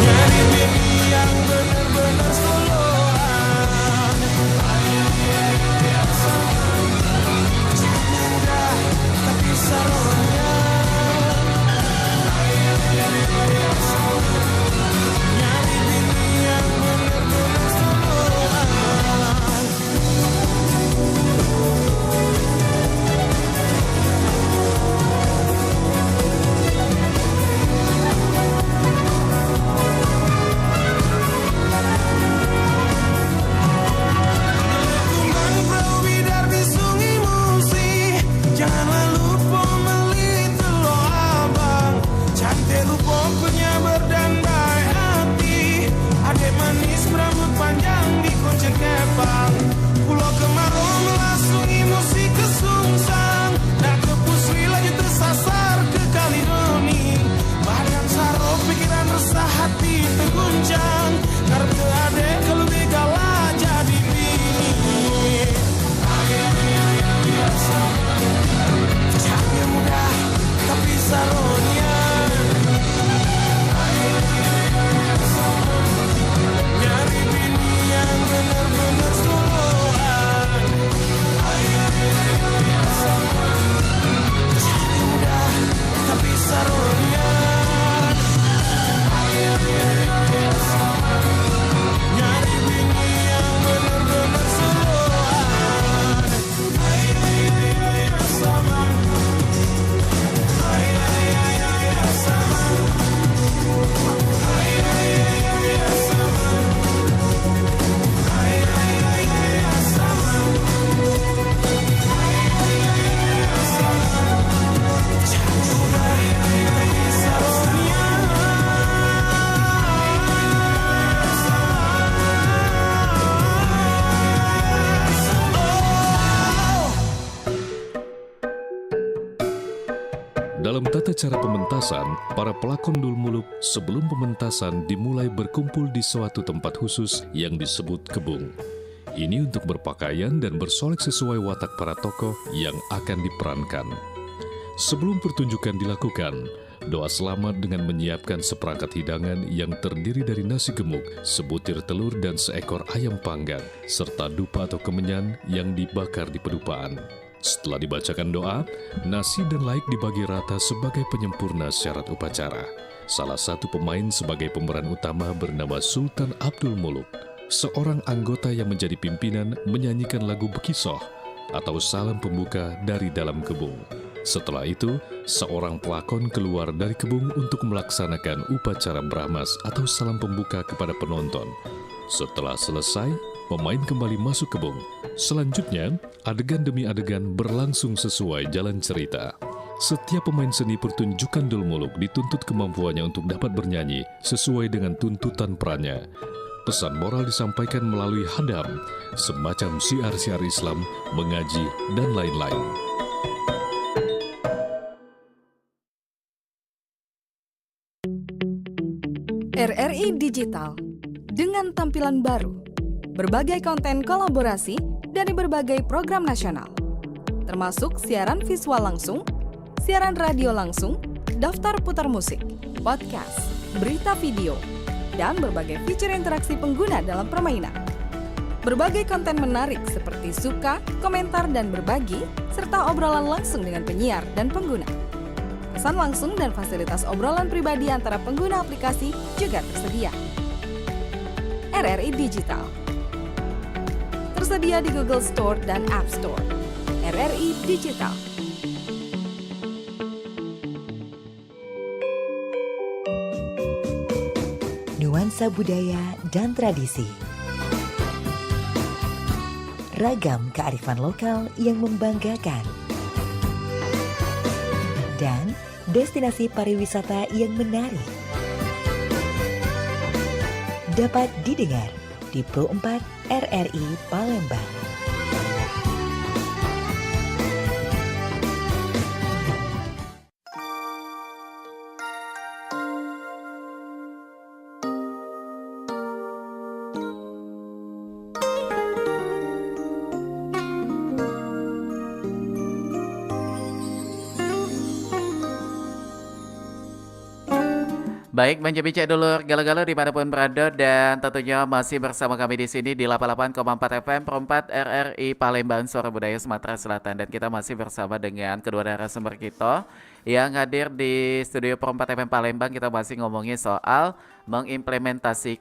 nyari bini yang bener-bener soloan. Mudah tapi saronya nyari bini yang bener-bener soloan. Kumbang perahu bidar di sungai Musi, janganlah lupa melita lo abang, cantik rupa penyabar dan baik hati. Adik manis berambut panjang dikunci kepang, pulau kemarau melas sungai Musi ke Sungsang, nak ke Pusri lagi tersasar ke Kalidoni. Badan saro pikiran resah hati terguncang, karena adek kalau begala jadi bini. Cahaya mudah tapi saronya nyari bini yang bener-bener soloan. Cahaya mudah tapi saronya nyari bini yang bener-bener soloan. Dalam tata cara pementasan, para pelakon Dulmuluk sebelum pementasan dimulai berkumpul di suatu tempat khusus yang disebut kebung. Ini untuk berpakaian dan bersolek sesuai watak para tokoh yang akan diperankan. Sebelum pertunjukan dilakukan, Doa selamat dengan menyiapkan seperangkat hidangan yang terdiri dari nasi gemuk, sebutir telur dan seekor ayam panggang, serta dupa atau kemenyan yang dibakar di pedupaan. Setelah dibacakan doa, nasi dan lauk dibagi rata sebagai penyempurna syarat upacara. Salah satu pemain sebagai pemeran utama bernama Sultan Abdul Muluk. Seorang anggota yang menjadi pimpinan menyanyikan lagu Bekisoh atau salam pembuka dari dalam kebun. Setelah itu, seorang pelakon keluar dari kebun untuk melaksanakan upacara Brahmas atau salam pembuka kepada penonton. Setelah selesai, pemain kembali masuk kebun. Selanjutnya, adegan demi adegan berlangsung sesuai jalan cerita. Setiap pemain seni pertunjukan Dul Muluk dituntut kemampuannya untuk dapat bernyanyi sesuai dengan tuntutan perannya. Pesan moral disampaikan melalui hadam, semacam syiar-syiar Islam, mengaji, dan lain-lain. RRI Digital dengan tampilan baru, berbagai konten kolaborasi dari berbagai program nasional, termasuk siaran visual langsung, siaran radio langsung, daftar putar musik, podcast, berita video, dan berbagai fitur interaksi pengguna dalam permainan. Berbagai konten menarik seperti suka, komentar, dan berbagi, serta obrolan langsung dengan penyiar dan pengguna. Pesan langsung dan fasilitas obrolan pribadi antara pengguna aplikasi juga tersedia. RRI Digital tersedia di Google Store dan App Store. RRI Digital. Nuansa budaya dan tradisi. Ragam kearifan lokal yang membanggakan. Dan destinasi pariwisata yang menarik. Dapat didengar di Pro 4 RRI Palembang. Baik, Manjabicak dulur galau-galau dimanapun berada dan tentunya masih bersama kami di sini di 88,4 FM Pro 4 RRI Palembang Suara Budaya Sumatera Selatan, dan kita masih bersama dengan kedua narasumber kita yang hadir di studio Pro 4 FM Palembang. Kita masih ngomongin soal mengimplementasi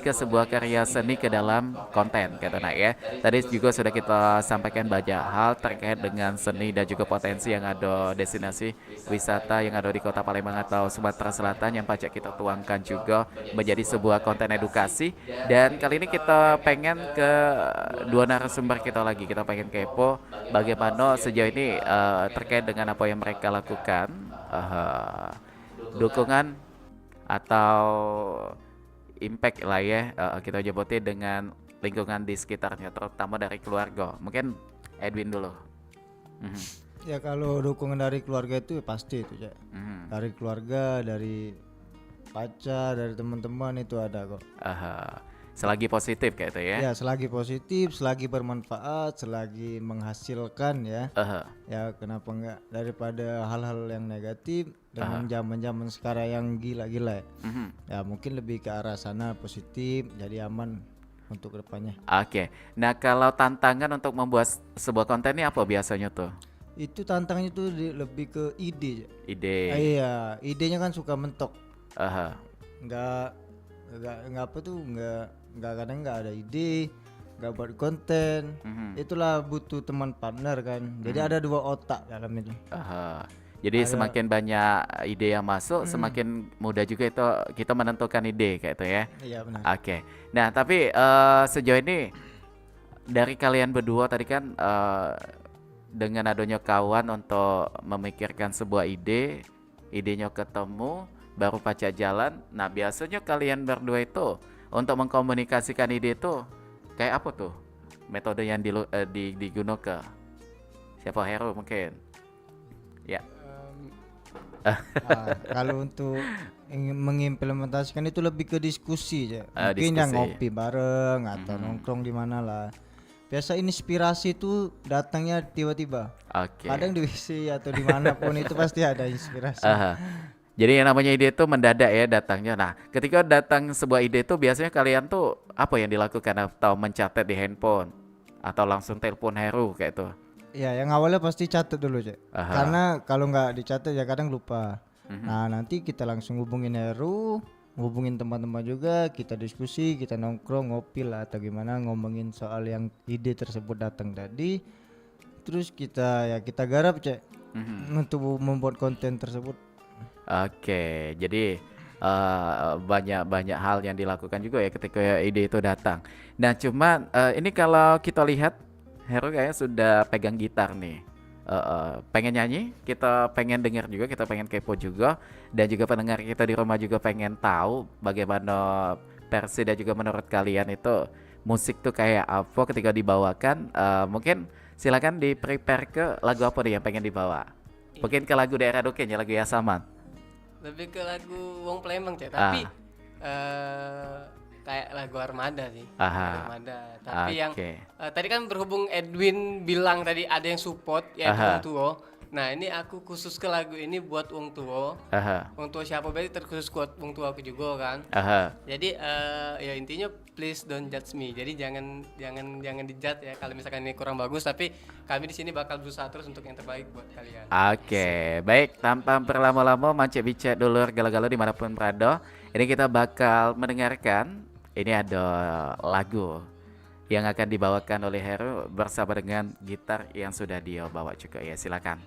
ke sebuah karya seni ke dalam konten, kata nak ya. Tadi juga sudah kita sampaikan banyak hal terkait dengan seni dan juga potensi yang ada destinasi wisata yang ada di Kota Palembang atau Sumatera Selatan yang pajak kita tuangkan juga menjadi sebuah konten edukasi. Dan kali ini kita pengen ke dua narasumber kita lagi. Kita pengen kepo bagaimana sejauh ini terkait dengan apa yang mereka lakukan, dukungan atau impact lah ya, kita jemputnya dengan lingkungan di sekitarnya, terutama dari keluarga. Mungkin Edwin dulu. Ya kalau dukungan dari keluarga itu pasti itu ya. Dari keluarga, dari pacar, dari teman-teman itu ada kok. Selagi positif kayak itu ya. Ya selagi positif, selagi bermanfaat, selagi menghasilkan ya. Ya kenapa enggak, daripada hal-hal yang negatif dengan zaman-zaman sekarang yang gila-gila ya. Ya mungkin lebih ke arah sana positif, jadi aman untuk kedepannya. Oke. Nah kalau tantangan untuk membuat sebuah konten ini apa biasanya tuh? Itu tantangannya tuh lebih ke ide. Ide. Iya, idenya kan suka mentok. Enggak apa tuh, enggak kadang enggak ada ide, enggak buat konten. Itulah butuh teman partner kan. Jadi ada dua otak dalam itu. Jadi semakin banyak ide yang masuk, semakin mudah juga itu kita menentukan ide kayak itu ya. Iya benar. Oke. Nah tapi sejauh ini dari kalian berdua tadi kan dengan adanya kawan untuk memikirkan sebuah ide, idenya ketemu, baru pacak jalan. Nah biasanya kalian berdua itu untuk mengkomunikasikan ide itu kayak apa tuh metode yang digunakan? Siapa Heru mungkin? Ya. Kalau untuk mengimplementasikan itu lebih ke diskusi ya. Mungkin Diskusi. yang ngopi bareng atau nongkrong di mana lah. biasa inspirasi itu datangnya tiba-tiba. Oke. Kadang di WC atau dimanapun itu pasti ada inspirasi. Aha. Jadi yang namanya ide itu mendadak ya datangnya. Nah, ketika datang sebuah ide itu biasanya kalian tuh apa yang dilakukan, atau mencatat di handphone atau langsung telepon Heru kayak itu? Ya, yang awalnya pasti catat dulu, Cek. Aha. Karena kalau nggak dicatat ya kadang lupa. Nah, nanti kita langsung hubungin Heru, hubungin teman-teman juga, kita diskusi, kita nongkrong, ngopi lah atau gimana, ngomongin soal yang ide tersebut datang tadi. Terus kita garap, Cek, untuk membuat konten tersebut. Oke, jadi banyak hal yang dilakukan juga ya ketika ide itu datang. Nah, cuma ini kalau kita lihat Heru kayaknya sudah pegang gitar nih. Pengen nyanyi, kita pengen dengar juga, kita pengen kepo juga, dan juga pendengar kita di rumah juga pengen tahu bagaimana versi dan juga menurut kalian itu musik tuh kayak apa ketika dibawakan. Mungkin silakan di prepare ke lagu apa nih yang pengen dibawa. Mungkin ke lagu daerah Doken ya, lagu Yasaman. Lebih ke lagu Wong Palembang, Cek, tapi kayak lagu Armada sih. Aha. Armada. Tapi yang Oke. tadi kan berhubung Edwin bilang tadi ada yang support ya Wong Tuo. Nah, ini aku khusus ke lagu ini buat Wong Tuo. Aha. Wong Tuo siapa berarti terkhusus buat Wong Tuo aku juga kan. Aha. Jadi ya intinya please don't judge me. Jadi jangan dijudge ya kalau misalkan ini kurang bagus, tapi kami di sini bakal berusaha terus untuk yang terbaik buat kalian. Oke, baik, tanpa berlama-lama Mance Bice dulur galau-galau dimanapun berada. Ini kita bakal mendengarkan, ini ada lagu yang akan dibawakan oleh Heru bersama dengan gitar yang sudah dia bawa juga ya, silakan.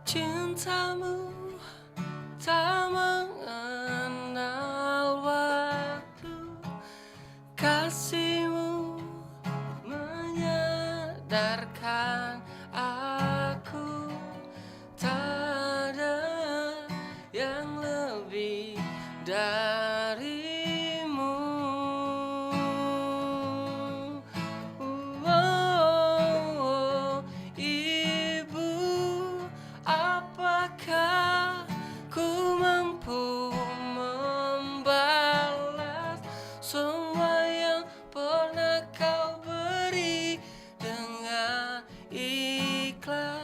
Cintamu tak mengenal waktu, kasihmu menyadarkan aku tak ada yang lebih darimu. Oh, ibu, apakah ku mampu membalas semua yang pernah kau beri dengan ikhlas?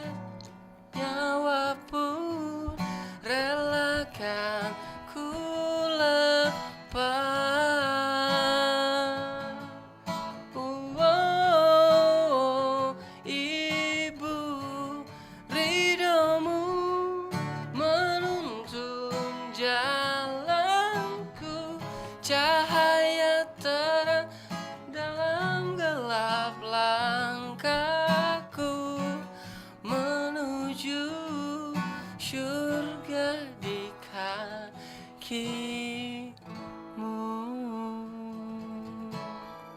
Nyawa pun relakan ku lepas. Oh, ibu, ridhomu menuntun jalanku, cahaya terang dalam gelap langkahku menuju surga di kakimu.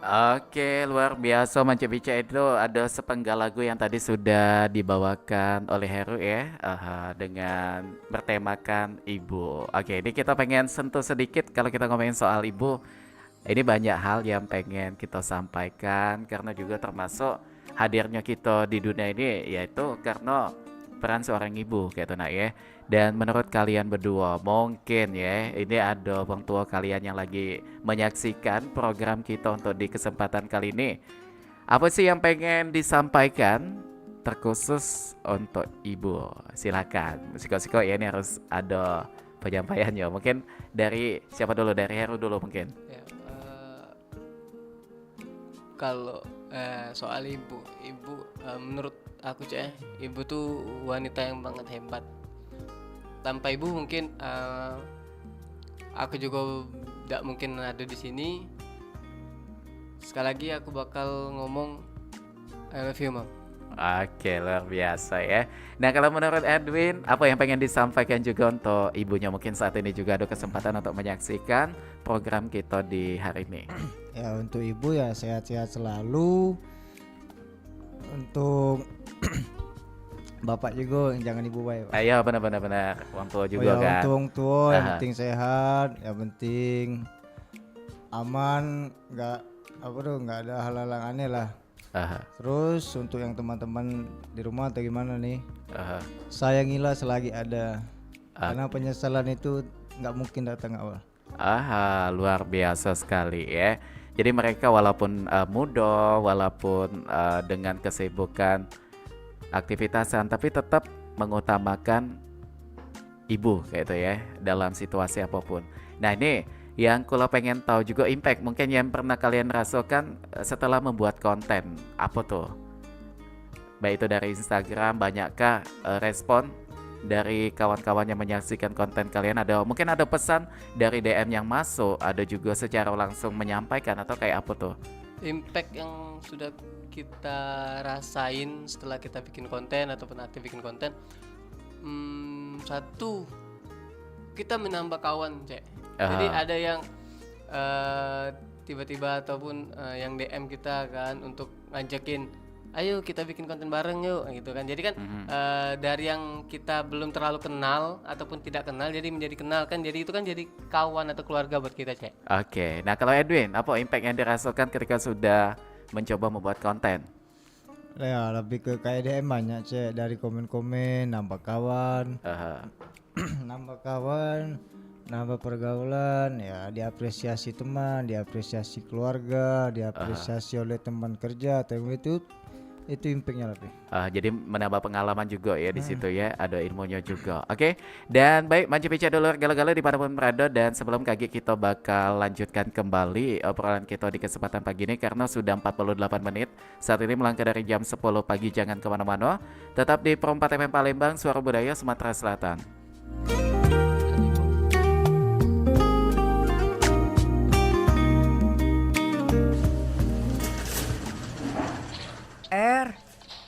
Oke, luar biasa Mance Bice, itu ada sepenggal lagu yang tadi sudah dibawakan oleh Heru ya, dengan bertemakan ibu. Oke, ini kita pengen sentuh sedikit kalau kita ngomongin soal ibu. Ini banyak hal yang pengen kita sampaikan karena juga termasuk hadirnya kita di dunia ini yaitu karena peran seorang ibu kayak itu nak ya. Dan menurut kalian berdua mungkin ya ini ada orang tua kalian yang lagi menyaksikan program kita untuk di kesempatan kali ini. Apa sih yang pengen disampaikan terkhusus untuk ibu? Silakan. Siko-siko ya, ini harus ada penyampaiannya. Mungkin dari siapa dulu? Dari Heru dulu mungkin. Ya, kalau soal ibu menurut aku Cek, ibu tuh wanita yang banget hebat. Tanpa ibu mungkin aku juga tidak mungkin ada di sini. Sekali lagi aku bakal ngomong I love you, Mom. Oke, luar biasa ya. Nah, kalau menurut Edwin, apa yang pengen disampaikan juga untuk ibunya? Mungkin saat ini juga ada kesempatan untuk menyaksikan program kita di hari ini. Ya, untuk ibu ya sehat-sehat selalu. Untuk bapak juga jangan ibu baik. Ayo, benar. Orang tua juga ya, kan. Untuk orang tua yang Aha. penting sehat, yang penting aman, nggak ada hal-hal yang aneh lah. Aha. Terus untuk yang teman-teman di rumah atau gimana nih, Aha. sayangilah selagi ada, karena penyesalan itu nggak mungkin datang awal. Aha, luar biasa sekali ya. Jadi mereka walaupun muda, walaupun dengan kesibukan aktivitasan, tapi tetap mengutamakan ibu kayak itu ya dalam situasi apapun. Nah ini yang kalau pengen tahu juga impact mungkin yang pernah kalian rasakan setelah membuat konten apa tuh? Baik itu dari Instagram, banyakkah respon dari kawan-kawan yang menyaksikan konten kalian? Mungkin ada pesan dari DM yang masuk, ada juga secara langsung menyampaikan atau kayak apa tuh? Impact yang sudah kita rasain setelah kita bikin konten ataupun aktif bikin konten, satu, kita menambah kawan, Cek. Jadi ada yang tiba-tiba ataupun yang DM kita kan untuk ngajakin, ayo kita bikin konten bareng yuk gitu kan. Jadi kan dari yang kita belum terlalu kenal ataupun tidak kenal jadi menjadi kenal kan, jadi itu kan jadi kawan atau keluarga buat kita, Cek. Oke, nah kalau Edwin, apa impact yang dirasakan ketika sudah mencoba membuat konten? Ya lebih ke kayak DM banyak, Cek, dari komen-komen, nambah kawan, nambah kawan, nambah pergaulan, ya diapresiasi teman, diapresiasi keluarga, diapresiasi oleh teman kerja atau itu impactnya lebih. Jadi menambah pengalaman juga ya di situ ya, ada ilmunya juga. Oke, dan baik Manci Pica dulur gala-gala di mana pun berada, dan sebelum kaget kita bakal lanjutkan kembali obrolan kita di kesempatan pagi ini karena sudah 48 menit. Saat ini melangkah dari jam 10 pagi, jangan kemana-mana. Tetap di Pro 4 FM Palembang, Suara Budaya Sumatera Selatan.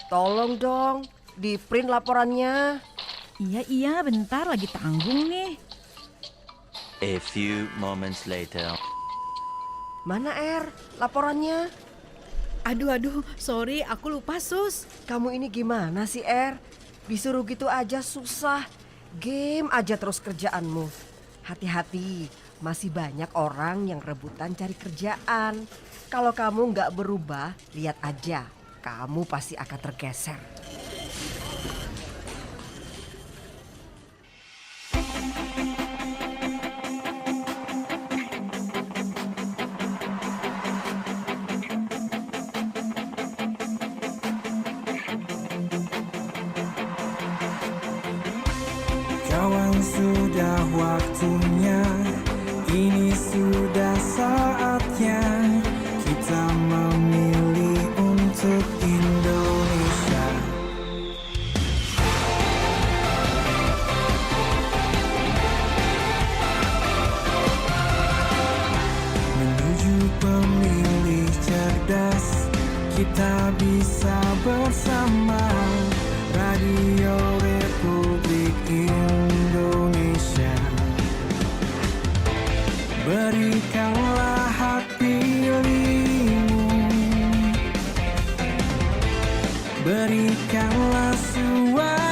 Tolong dong, di print laporannya. Iya, bentar lagi tanggung nih. A few moments later. Mana laporannya? Aduh, sorry, aku lupa, Sus. Kamu ini gimana sih, Disuruh gitu aja susah. Game aja terus kerjaanmu. Hati-hati, masih banyak orang yang rebutan cari kerjaan. Kalau kamu nggak berubah, lihat aja. Kamu pasti akan tergeser. Kawan, sudah waktunya, ini sudah saatnya kita memilih untuk Indonesia. Menuju pemilih cerdas, kita bisa bersama. Radio Republik Indonesia, berikanlah hak pilihmu, berikanlah suaramu.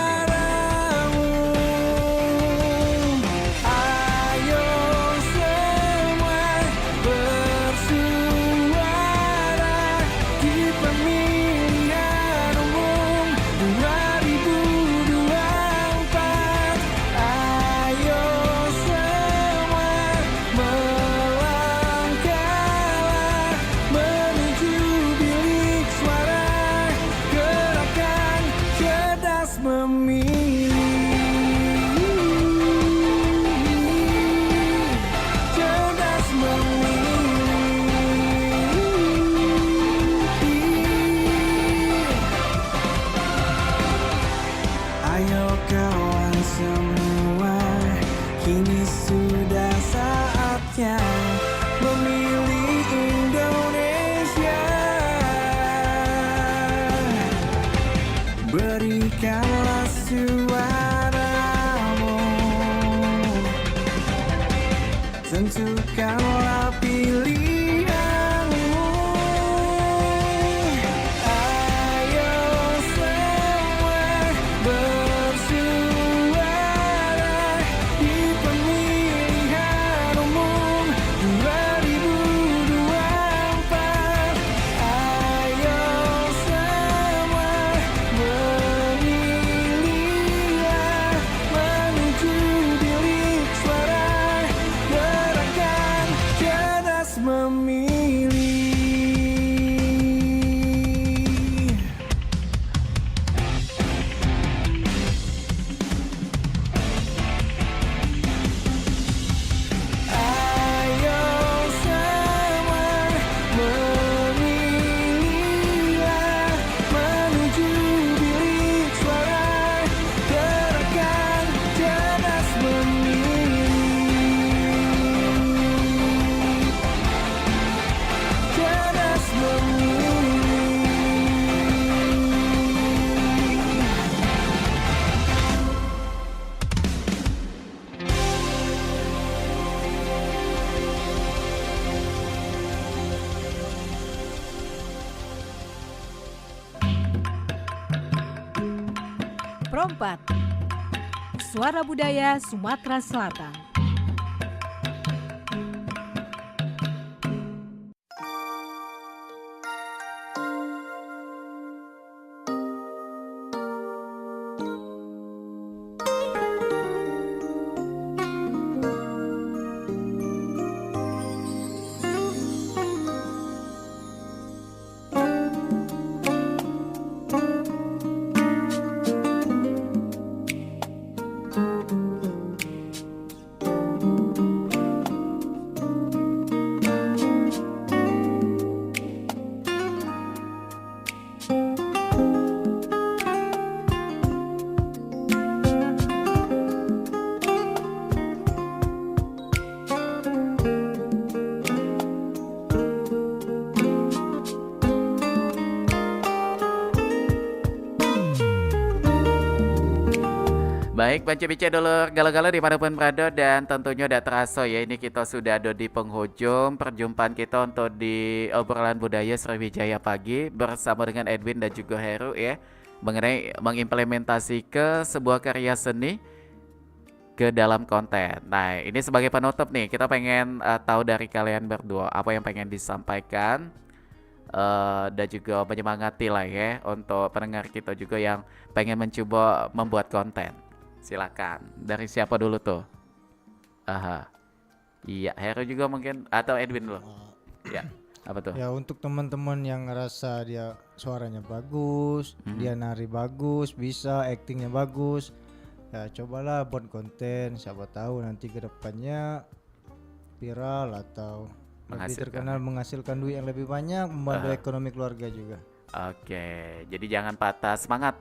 Ayo semua bersuara di pemilihan umum 2024. Ayo semua melangkahlah menuju bilik suara. Gerakan cerdas memilih, cerdas memilih. Ayo kawan semua, kini sudah saatnya memilih Indonesia. Berikanlah suaramu, tentukanlah pilihanmu. Ayo semua bersuara di pemilihan umum 2024. Ayo Pro 4. Suara Budaya Sumatera Selatan. Baik, Banci-Bici dulu galau-galau dimanapun berada, dan tentunya udah terasa ya, ini kita sudah ada di penghujung perjumpaan kita untuk di obrolan budaya Sriwijaya pagi bersama dengan Edwin dan juga Heru ya, mengenai mengimplementasi ke sebuah karya seni ke dalam konten. Nah, ini sebagai penutup nih, kita pengen tahu dari kalian berdua apa yang pengen disampaikan dan juga menyemangati lah ya untuk pendengar kita juga yang pengen mencoba membuat konten. Silakan, dari siapa dulu tuh? Aha, iya, Heru juga mungkin, atau Edwin dulu? Ya, apa tuh? Ya, untuk teman-teman yang ngerasa dia suaranya bagus, dia nari bagus, bisa actingnya bagus, ya cobalah buat konten. Siapa tahu nanti ke depannya viral atau lebih terkenal, menghasilkan duit yang lebih banyak, membantu ekonomi keluarga juga. Oke, jadi jangan patah semangat,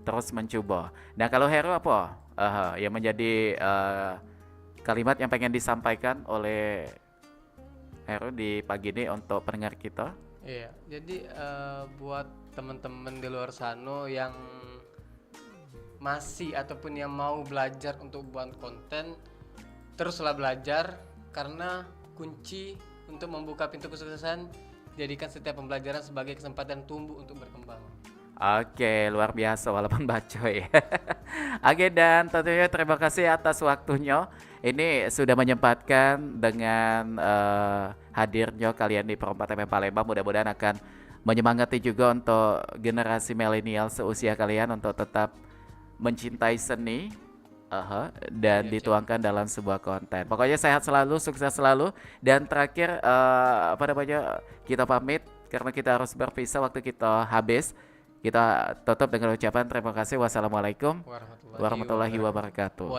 terus mencoba. Nah, kalau Heru apa yang menjadi kalimat yang pengen disampaikan oleh Heru di pagi ini untuk pendengar kita? Iya, jadi buat teman-teman di luar sana yang masih ataupun yang mau belajar untuk buat konten, teruslah belajar, karena kunci untuk membuka pintu kesuksesan, jadikan setiap pembelajaran sebagai kesempatan tumbuh untuk berkembang. Oke, luar biasa walaupun bacoy. Oke, dan tentunya terima kasih atas waktunya. Ini sudah menyempatkan dengan hadirnya kalian di Pro 4 FM Palembang. Mudah-mudahan akan menyemangati juga untuk generasi milenial seusia kalian untuk tetap mencintai seni dan dituangkan dalam sebuah konten. Pokoknya sehat selalu, sukses selalu. Dan terakhir kita pamit karena kita harus berpisah, waktu kita habis. Kita tutup dengan ucapan terima kasih. Wassalamualaikum warahmatullahi wabarakatuh.